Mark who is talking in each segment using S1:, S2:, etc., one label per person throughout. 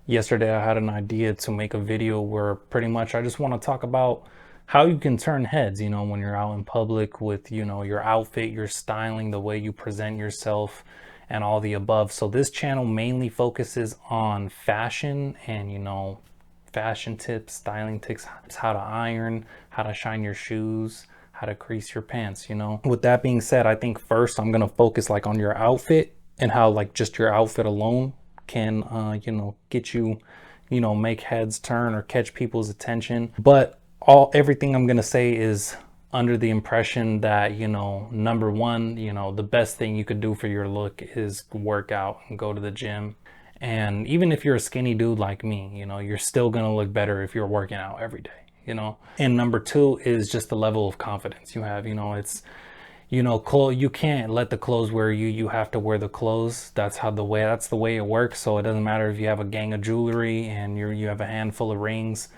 S1: Yesterday I had an idea to make a video where pretty much I just want to talk about how you can turn heads, when you're out in public with, your outfit, your styling, the way you present yourself, and all the above. So this channel mainly focuses on fashion and, fashion tips, styling tips, how to iron, how to shine your shoes, how to crease your pants. With that being said, I think first I'm going to focus like on your outfit and how like just your outfit alone can get you, make heads turn or catch people's attention. But everything I'm going to say is under the impression that, number one, the best thing you could do for your look is work out and go to the gym. And even if you're a skinny dude like me, you're still going to look better if you're working out every day. And number two is just the level of confidence you have. It's, you can't let the clothes wear you. You have to wear the clothes. That's the way it works. So it doesn't matter if you have a gang of jewelry and you have a handful of rings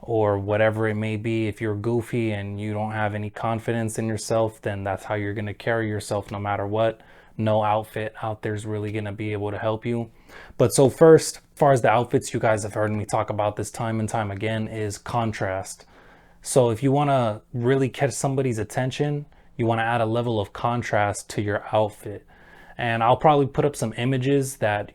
S1: or whatever it may be. If you're goofy and you don't have any confidence in yourself, then that's how you're going to carry yourself no matter what. No outfit out there is really going to be able to help you. But so first, as far as the outfits, you guys have heard me talk about this time and time again, is contrast. So if you want to really catch somebody's attention, you want to add a level of contrast to your outfit. And I'll probably put up some images that,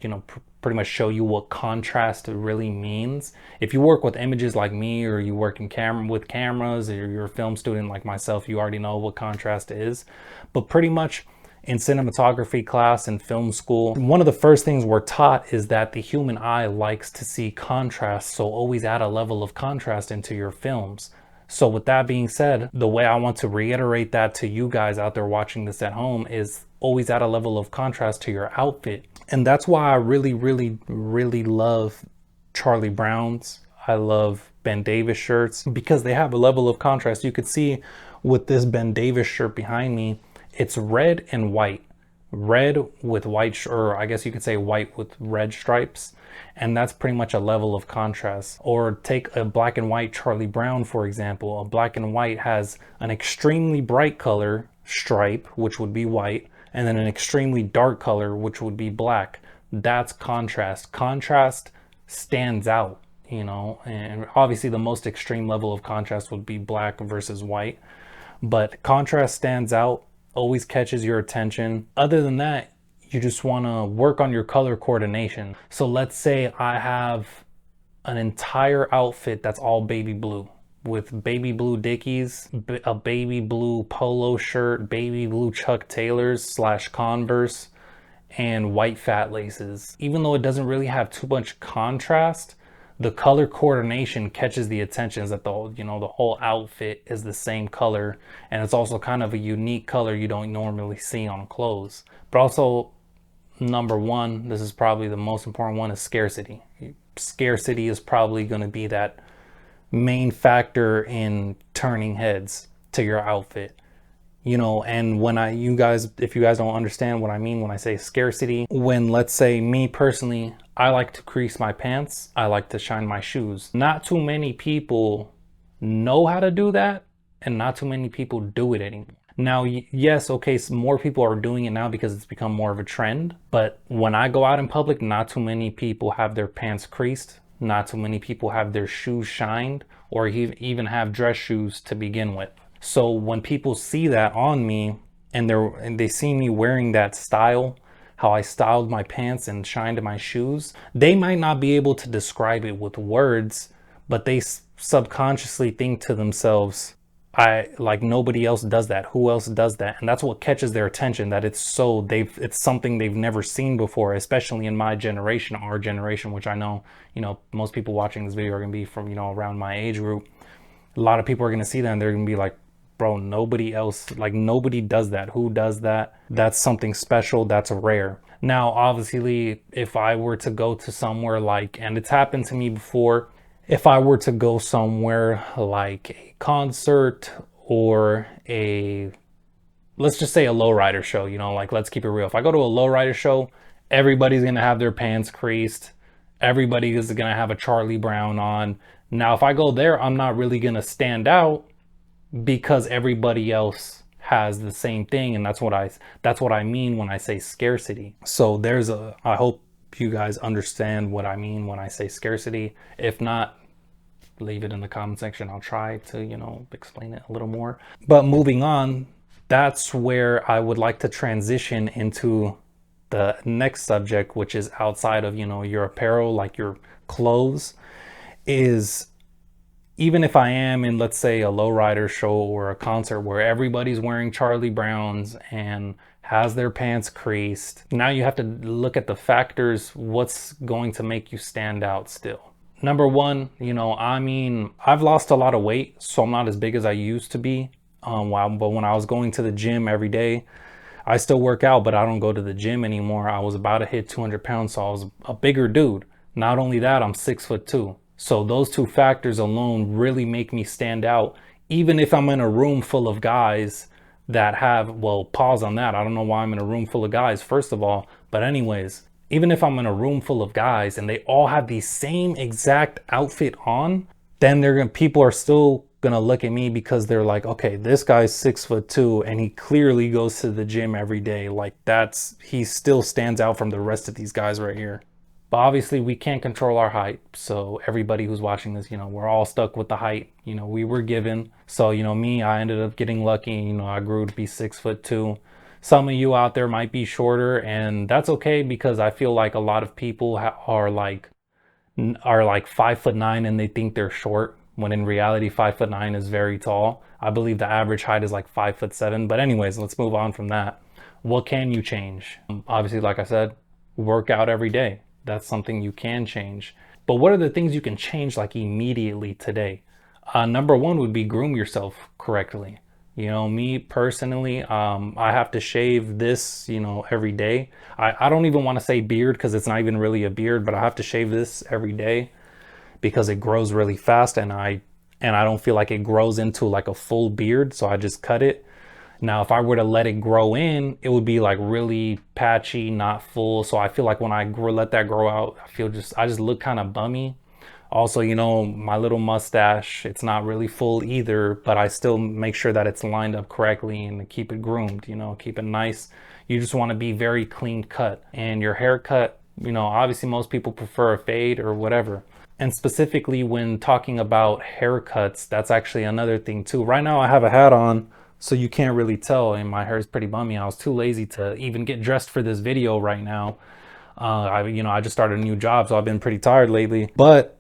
S1: pretty much show you what contrast really means. If you work with images like me, or you work with cameras, or you're a film student like myself, you already know what contrast is. But pretty much in cinematography class and film school, one of the first things we're taught is that the human eye likes to see contrast. So always add a level of contrast into your films. So with that being said, the way I want to reiterate that to you guys out there watching this at home is always add a level of contrast to your outfit. And that's why I really, really, really love Charlie Brown's. I love Ben Davis shirts because they have a level of contrast. You could see with this Ben Davis shirt behind me, it's red and white. Red with white, or I guess you could say white with red stripes. And that's pretty much a level of contrast. Or take a black and white Charlie Brown, for example. A black and white has an extremely bright color stripe, which would be white, and then an extremely dark color, which would be black. That's contrast. Contrast stands out, and obviously the most extreme level of contrast would be black versus white. But contrast stands out, always catches your attention. Other than that, you just want to work on your color coordination. So let's say I have an entire outfit that's all baby blue, with baby blue Dickies, a baby blue polo shirt, baby blue Chuck Taylors / Converse, and white fat laces. Even though it doesn't really have too much contrast, the color coordination catches the attention, is that the whole outfit is the same color, and it's also kind of a unique color you don't normally see on clothes. But also, number one, this is probably the most important one, is scarcity. Scarcity is probably going to be that main factor in turning heads to your outfit. And if you guys don't understand what I mean when I say scarcity, when, let's say, me personally, I like to crease my pants, I like to shine my shoes. Not too many people know how to do that, and not too many people do it anymore. Now, yes, okay, so more people are doing it now because it's become more of a trend. But when I go out in public, not too many people have their pants creased. Not too many people have their shoes shined, or even have dress shoes to begin with. So when people see that on me and they see me wearing that style, how I styled my pants and shined my shoes, they might not be able to describe it with words, but they subconsciously think to themselves, nobody else does that. Who else does that? And that's what catches their attention, that it's something they've never seen before, especially in my generation, our generation, which I know, most people watching this video are going to be from, around my age group. A lot of people are going to see that and they're going to be like, bro, nobody does that. Who does that? That's something special. That's rare. Now, obviously, if I were to go to somewhere and it's happened to me before, if I were to go somewhere like a concert or let's just say a lowrider show, let's keep it real. If I go to a lowrider show, everybody's going to have their pants creased. Everybody is going to have a Charlie Brown on. Now, if I go there, I'm not really going to stand out because everybody else has the same thing. And that's what I mean when I say scarcity. So I hope you guys understand what I mean when I say scarcity. If not, leave it in the comment section. I'll try to, explain it a little more. But moving on, that's where I would like to transition into the next subject, which is outside of, your apparel, like your clothes, is even if I am in, let's say, a lowrider show or a concert where everybody's wearing Charlie Browns and has their pants creased, now you have to look at the factors, what's going to make you stand out still. Number one, I've lost a lot of weight, so I'm not as big as I used to be. But when I was going to the gym every day, I still work out, but I don't go to the gym anymore. I was about to hit 200 pounds, so I was a bigger dude. Not only that, I'm 6'2". So those two factors alone really make me stand out. Even if I'm in a room full of guys that have, well, pause on that. I don't know why I'm in a room full of guys, first of all. But anyways, even if I'm in a room full of guys and they all have the same exact outfit on, then people are still gonna look at me because they're like, okay, this guy's 6'2" and he clearly goes to the gym every day. Like he still stands out from the rest of these guys right here. But obviously we can't control our height. So everybody who's watching this, we're all stuck with the height, we were given. So, me, I ended up getting lucky. I grew to be 6'2". Some of you out there might be shorter, and that's okay because I feel like a lot of people are like 5'9" and they think they're short, when in reality 5'9" is very tall. I believe the average height is like 5'7". But anyways, let's move on from that. What can you change? Obviously, like I said, work out every day. That's something you can change. But what are the things you can change like immediately today? Number one would be groom yourself correctly. Me personally, I have to shave this, every day. I don't even want to say beard because it's not even really a beard, but I have to shave this every day because it grows really fast and I don't feel like it grows into like a full beard. So I just cut it. Now, if I were to let it grow in, it would be like really patchy, not full. So I feel like when I let that grow out, I just look kind of bummy. Also, my little mustache, it's not really full either, but I still make sure that it's lined up correctly and keep it groomed, keep it nice. You just want to be very clean cut. And your haircut, obviously most people prefer a fade or whatever. And specifically when talking about haircuts, that's actually another thing too. Right now I have a hat on, so you can't really tell, and my hair is pretty bummy. I was too lazy to even get dressed for this video right now. I just started a new job, so I've been pretty tired lately. But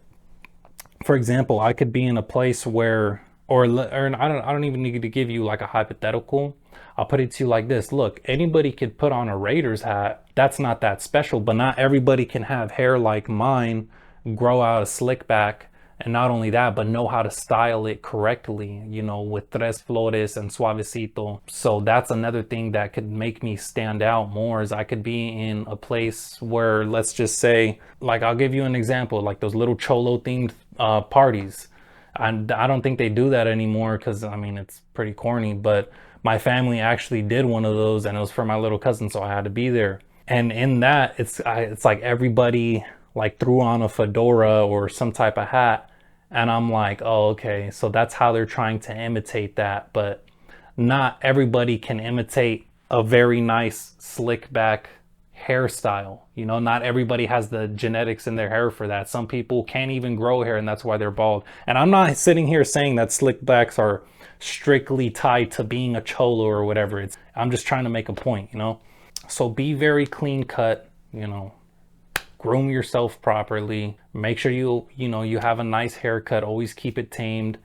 S1: for example, I could be in a place where, or I don't even need to give you like a hypothetical. I'll put it to you like this. Look, anybody could put on a Raiders hat. That's not that special, but not everybody can have hair like mine, grow out a slick back. And not only that, but know how to style it correctly, with tres flores and suavecito. So that's another thing that could make me stand out more, is I could be in a place where, let's just say, like, I'll give you an example, like those little cholo themed parties. And I don't think they do that anymore because, it's pretty corny, but my family actually did one of those and it was for my little cousin, so I had to be there. And in that, it's like everybody like threw on a fedora or some type of hat. And I'm like, oh, okay, so that's how they're trying to imitate that. But not everybody can imitate a very nice slick back hairstyle. Not everybody has the genetics in their hair for that. Some people can't even grow hair and that's why they're bald. And I'm not sitting here saying that slick backs are strictly tied to being a cholo or whatever. I'm just trying to make a point, So be very clean cut, groom yourself properly. Make sure you have a nice haircut. Always keep it tamed.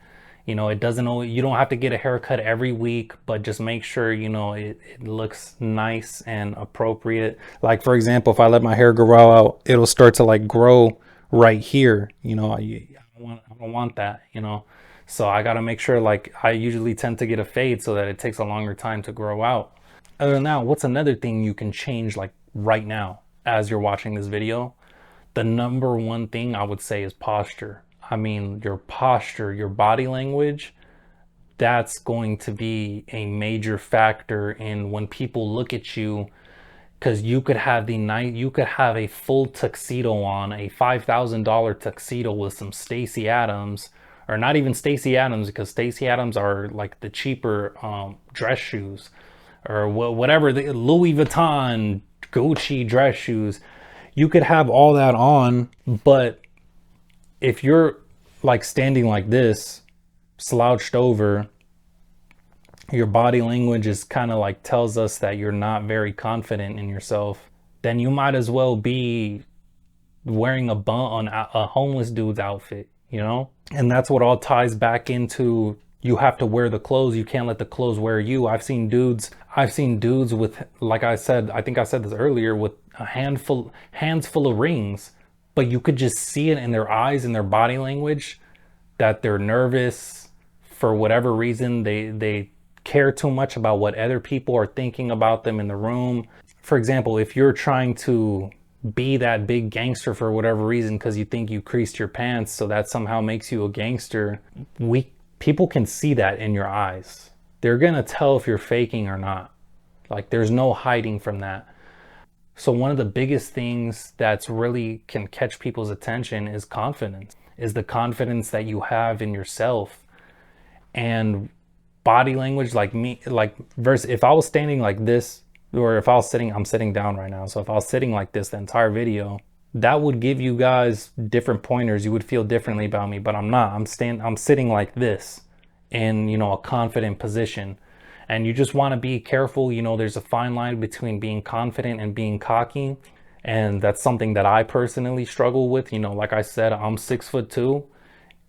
S1: You don't have to get a haircut every week, but just make sure, it looks nice and appropriate. Like, for example, if I let my hair grow out, it'll start to like grow right here. I don't want that, So I got to make sure, like, I usually tend to get a fade so that it takes a longer time to grow out. Other than that, what's another thing you can change like right now as you're watching this video? The number one thing I would say is posture. Your posture, your body language, that's going to be a major factor in when people look at you, because you could have a full tuxedo on, a $5,000 tuxedo with some Stacy Adams, or not even Stacy Adams, because Stacy Adams are like the cheaper dress shoes, or whatever, the Louis Vuitton, Gucci dress shoes. You could have all that on, but if you're like standing like this, slouched over, your body language is kind of like tells us that you're not very confident in yourself, then you might as well be wearing a bun on a homeless dude's outfit, you know? And that's what all ties back into you have to wear the clothes. You can't let the clothes wear you. I've seen dudes with, like I said, I think I said this earlier, with a hands full of rings, but you could just see it in their eyes and their body language that they're nervous for whatever reason. They care too much about what other people are thinking about them in the room. For example, if you're trying to be that big gangster for whatever reason because you think you creased your pants, so that somehow makes you a gangster, we people can see that in your eyes. They're gonna tell if you're faking or not. Like, there's no hiding from that. So one of the biggest things that's really can catch people's attention is confidence, is the confidence that you have in yourself. And body language, like me, like versus if I was standing like this, or if I was sitting, I'm sitting down right now. So if I was sitting like this the entire video, that would give you guys different pointers. You would feel differently about me, but I'm not. I'm sitting like this in, you know, a confident position. And you just want to be careful. You know, there's a fine line between being confident and being cocky. And that's something that I personally struggle with. You know, like I said, I'm 6'2"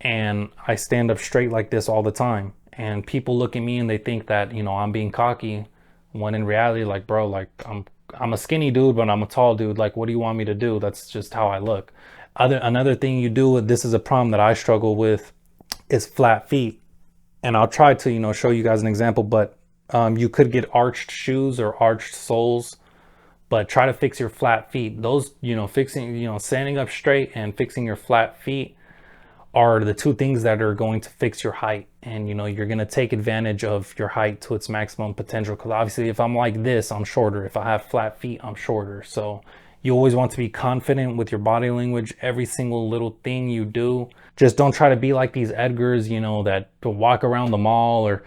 S1: and I stand up straight like this all the time. And people look at me and they think that, you know, I'm being cocky, when in reality, like, bro, like I'm a skinny dude, but I'm a tall dude. Like, what do you want me to do? That's just how I look. Another thing you do, this is a problem that I struggle with, is flat feet. And I'll try to, you know, show you guys an example, but you could get arched shoes or arched soles, but try to fix your flat feet. Those, you know, standing up straight and fixing your flat feet are the two things that are going to fix your height. And, you know, you're going to take advantage of your height to its maximum potential, because obviously if I'm like this, I'm shorter. If I have flat feet, I'm shorter. So you always want to be confident with your body language. Every single little thing you do, just don't try to be like these Edgars, you know, that walk around the mall or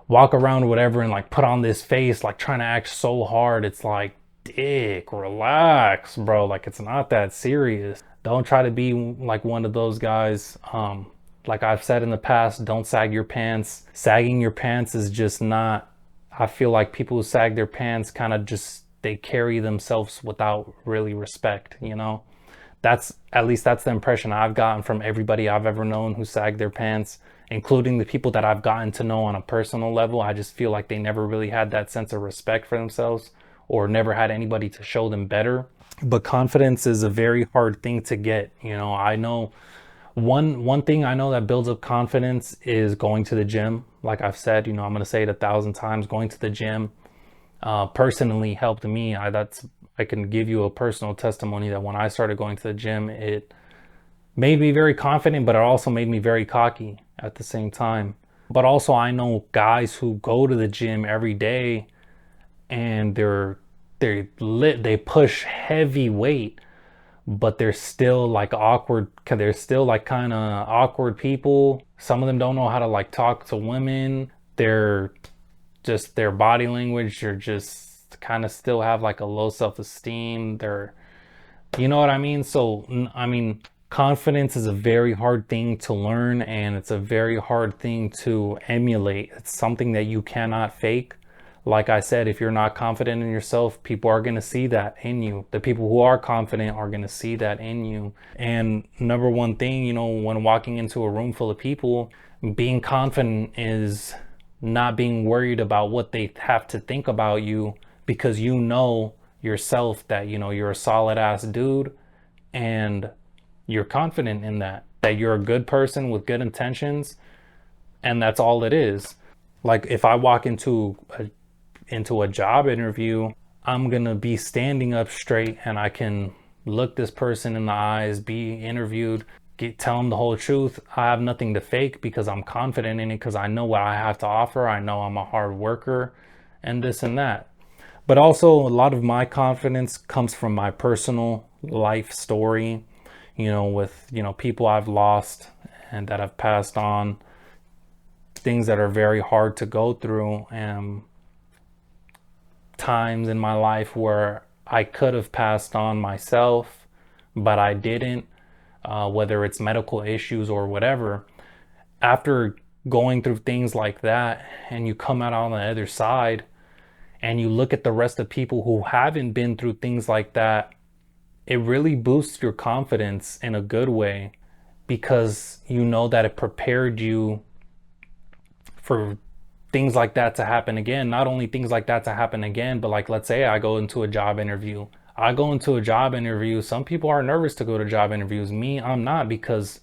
S1: walk around whatever and like put on this face, like trying to act so hard. It's like, dick, relax, bro. Like, it's not that serious. Don't try to be like one of those guys. Like I've said in the past, don't sag your pants. Sagging your pants is just not, I feel like people who sag their pants kind of just, they carry themselves without really respect, you know? That's, at least that's the impression I've gotten from everybody I've ever known who sagged their pants, including the people that I've gotten to know on a personal level. I just feel like they never really had that sense of respect for themselves, or never had anybody to show them better. But confidence is a very hard thing to get. You know, I know one thing I know that builds up confidence is going to the gym. Like I've said, you know, I'm going to say it 1,000 times, going to the gym personally helped me. I can give you a personal testimony that when I started going to the gym, it made me very confident, but it also made me very cocky at the same time. But also, I know guys who go to the gym every day and they push heavy weight, but they're still like awkward. They're still like kind of awkward people. Some of them don't know how to like talk to women. They're just, their body language, are just kind of still have like a low self-esteem. They're, you know what I mean? So, I mean, confidence is a very hard thing to learn, and it's a very hard thing to emulate. It's something that you cannot fake. Like I said, if you're not confident in yourself, people are going to see that in you. The people who are confident are going to see that in you. And number one thing, you know, when walking into a room full of people, being confident is not being worried about what they have to think about you, because you know yourself that, you know, you're a solid ass dude, and you're confident in that you're a good person with good intentions, and that's all it is. Like, if I walk into a job interview, I'm gonna be standing up straight, and I can look this person in the eyes, be interviewed, tell them the whole truth. I have nothing to fake because I'm confident in it, because I know what I have to offer. I know I'm a hard worker and this and that. But also, a lot of my confidence comes from my personal life story, you know, with, you know, people I've lost and that have passed on, things that are very hard to go through, and times in my life where I could have passed on myself, but I didn't, whether it's medical issues or whatever. After going through things like that, and you come out on the other side, and you look at the rest of people who haven't been through things like that, it really boosts your confidence in a good way, because you know that it prepared you for things like that to happen again. Not only things like that to happen again, but like, let's say I go into a job interview. Some people are nervous to go to job interviews. Me, I'm not, because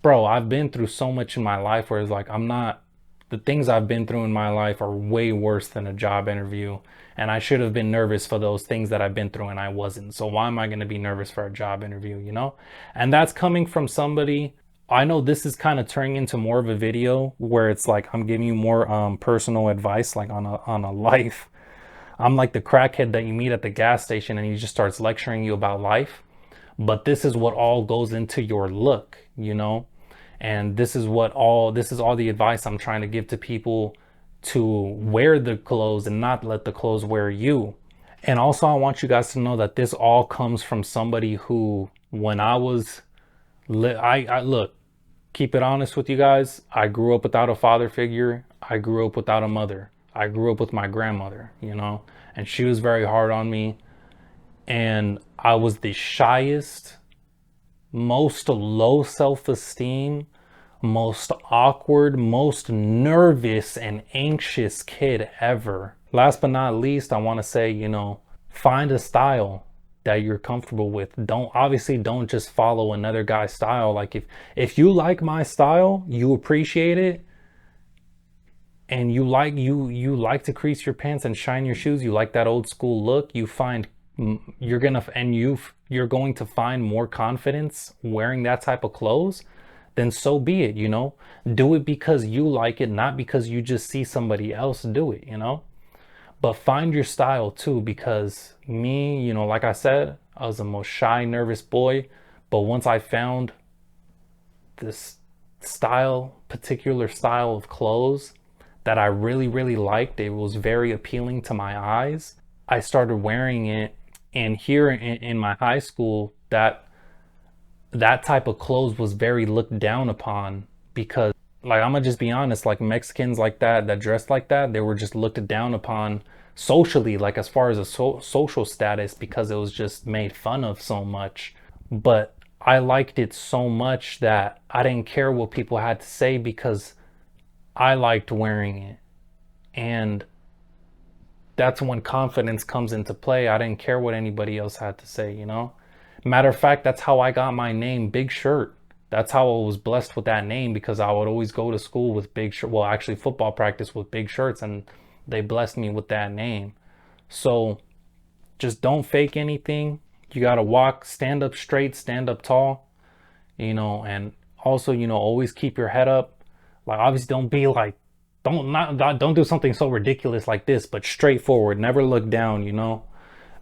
S1: bro, I've been through so much in my life where it's like, I'm not, the things I've been through in my life are way worse than a job interview. And I should have been nervous for those things that I've been through and I wasn't. So why am I going to be nervous for a job interview, you know? And that's coming from somebody. I know this is kind of turning into more of a video where it's like I'm giving you more personal advice, like on a life. I'm like the crackhead that you meet at the gas station and he just starts lecturing you about life. But this is what all goes into your look, you know? And this is all the advice I'm trying to give to people, to wear the clothes and not let the clothes wear you. And also, I want you guys to know that this all comes from somebody who, when I was, I look, keep it honest with you guys. I grew up without a father figure. I grew up without a mother. I grew up with my grandmother, you know, and she was very hard on me. And I was the shyest, most low self-esteem, most awkward, most nervous and anxious kid ever. Last but not least, I want to say, you know, find a style that you're comfortable with. Don't just follow another guy's style. Like if you like my style, you appreciate it, and you like to crease your pants and shine your shoes, you like that old school look, you're going to find more confidence wearing that type of clothes, then so be it, you know? Do it because you like it, not because you just see somebody else do it, you know? But find your style too, because me, you know, like I said, I was the most shy, nervous boy. But once I found this particular style of clothes that I really, really liked, it was very appealing to my eyes, I started wearing it. And here in my high school, that type of clothes was very looked down upon, because, like, I'm gonna just be honest, like Mexicans like that dressed like that, they were just looked down upon socially, like as far as a social status, because it was just made fun of so much. But I liked it so much that I didn't care what people had to say, because I liked wearing it. And that's when confidence comes into play. I didn't care what anybody else had to say, you know? Matter of fact, that's how I got my name, Big Shirt. That's how I was blessed with that name, because I would always go to school with big shirt. Well, actually, football practice with big shirts, and they blessed me with that name. So just don't fake anything. You got to stand up straight, stand up tall, you know, and also, you know, always keep your head up. Like, obviously, don't be like, don't do something so ridiculous like this, but straightforward. Never look down, you know.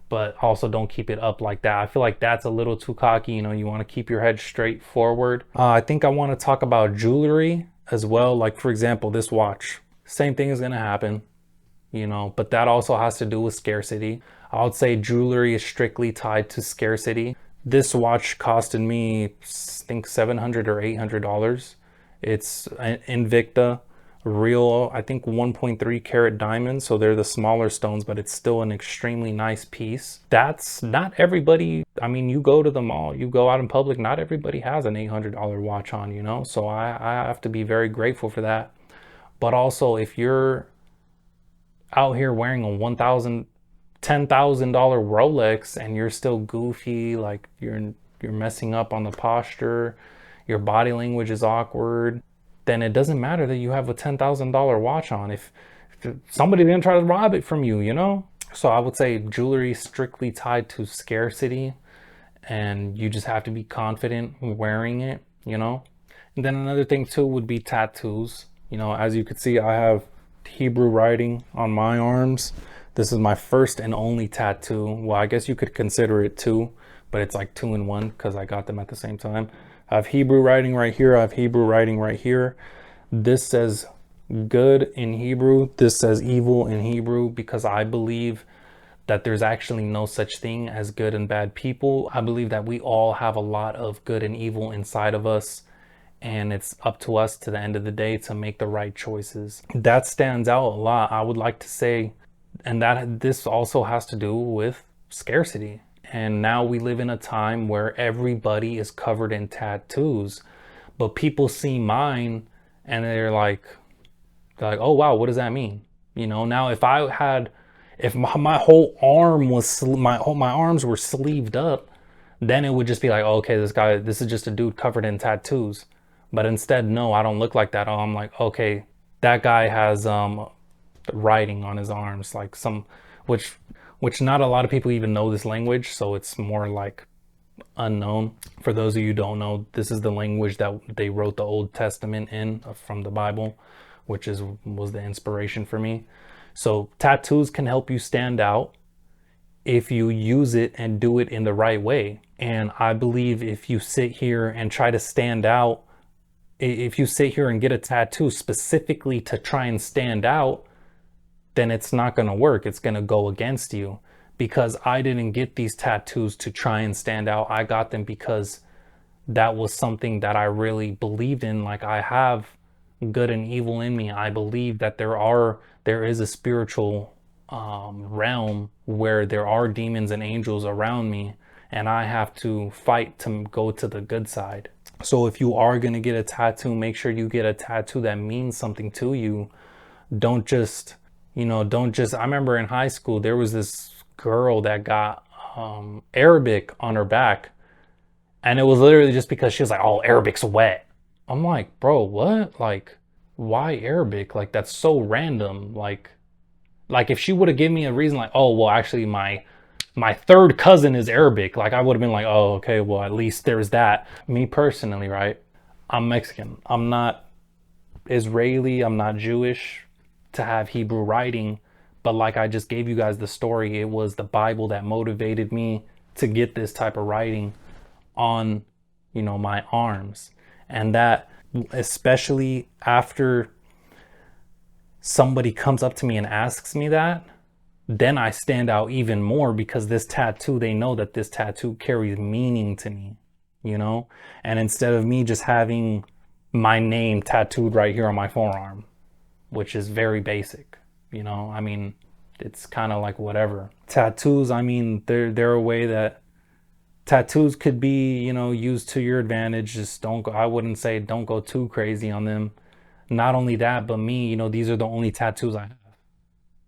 S1: But also don't keep it up like that. I feel like that's a little too cocky. You know, you want to keep your head straight forward. I think I want to talk about jewelry as well. Like, for example, this watch. Same thing is going to happen, you know, but that also has to do with scarcity. I would say jewelry is strictly tied to scarcity. This watch costed me, I think, $700 or $800. It's an Invicta. Real, I think 1.3 carat diamonds, so they're the smaller stones, but it's still an extremely nice piece. That's not everybody. I mean, you go to the mall, you go out in public, not everybody has an $800 watch on, you know, so I have to be very grateful for that. But also, if you're out here wearing a $1,000, $10,000 Rolex and you're still goofy, like you're messing up on the posture, your body language is awkward, then it doesn't matter that you have a $10,000 watch on if somebody's gonna try to rob it from you, you know? So I would say jewelry is strictly tied to scarcity, and you just have to be confident wearing it, you know? And then another thing too would be tattoos. You know, as you can see, I have Hebrew writing on my arms. This is my first and only tattoo. Well, I guess you could consider it two, but it's like two in one because I got them at the same time. I have Hebrew writing right here. I have Hebrew writing right here. This says good in Hebrew. This says evil in Hebrew, because I believe that there's actually no such thing as good and bad people. I believe that we all have a lot of good and evil inside of us, and it's up to us to the end of the day to make the right choices. That stands out a lot, I would like to say, and that this also has to do with scarcity. And now we live in a time where everybody is covered in tattoos, but people see mine and they're like, oh wow, what does that mean? You know, now if my whole arm was my arms were sleeved up, then it would just be like, oh, okay, this is just a dude covered in tattoos. But instead, no, I don't look like that. Oh, I'm like, okay, that guy has writing on his arms, like which which not a lot of people even know this language, so it's more like unknown. For those of you who don't know, this is the language that they wrote the Old Testament in from the Bible, which was the inspiration for me. So tattoos can help you stand out if you use it and do it in the right way. And I believe if you sit here and try to stand out, if you sit here and get a tattoo specifically to try and stand out, then it's not going to work. It's going to go against you, because I didn't get these tattoos to try and stand out. I got them because that was something that I really believed in. Like, I have good and evil in me. I believe that there is a spiritual realm where there are demons and angels around me, and I have to fight to go to the good side. So if you are going to get a tattoo, make sure you get a tattoo that means something to you. Don't just, I remember in high school, there was this girl that got Arabic on her back, and it was literally just because she was like, oh, Arabic's wet. I'm like, bro, what? Like, why Arabic? Like, that's so random. Like if she would have given me a reason, like, oh, well, actually my third cousin is Arabic, like, I would have been like, oh, okay, well, at least there's that. Me personally, right? I'm Mexican. I'm not Israeli. I'm not Jewish to have Hebrew writing. But like I just gave you guys the story, it was the Bible that motivated me to get this type of writing on, my arms. And that, especially after somebody comes up to me and asks me that, then I stand out even more, because this tattoo, they know that this tattoo carries meaning to me, And instead of me just having my name tattooed right here on my forearm, which is very basic, I mean, it's kind of like whatever. Tattoos, I mean, they're a way that tattoos could be, used to your advantage. Just I wouldn't say don't go too crazy on them. Not only that, but me, these are the only tattoos I have.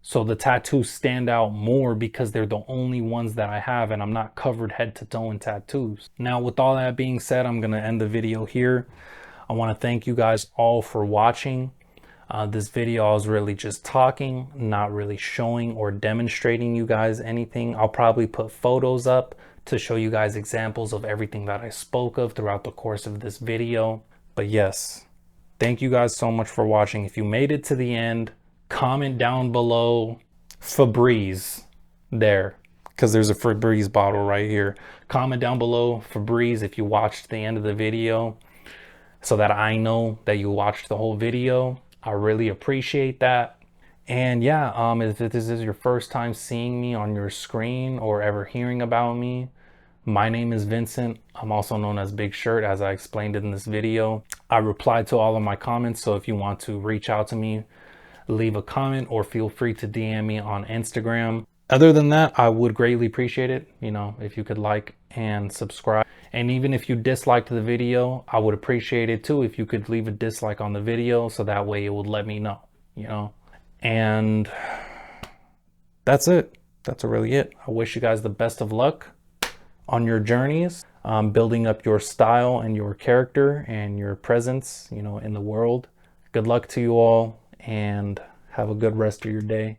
S1: So the tattoos stand out more because they're the only ones that I have, and I'm not covered head to toe in tattoos. Now, with all that being said, I'm going to end the video here. I want to thank you guys all for watching. This video, I was really just talking, not really showing or demonstrating you guys anything. I'll probably put photos up to show you guys examples of everything that I spoke of throughout the course of this video. But yes, thank you guys so much for watching. If you made it to the end, comment down below Febreze there, because there's a Febreze bottle right here. Comment down below Febreze if you watched the end of the video, so that I know that you watched the whole video. I really appreciate that. And yeah, if this is your first time seeing me on your screen or ever hearing about me, my name is Vincent. I'm also known as Big Shirt, as I explained in this video. I replied to all of my comments, so if you want to reach out to me, leave a comment or feel free to DM me on Instagram. Other than that, I would greatly appreciate it, if you could like and subscribe. And even if you disliked the video, I would appreciate it too if you could leave a dislike on the video, so that way it would let me know, And that's it. That's really it. I wish you guys the best of luck on your journeys, building up your style and your character and your presence, in the world. Good luck to you all, and have a good rest of your day.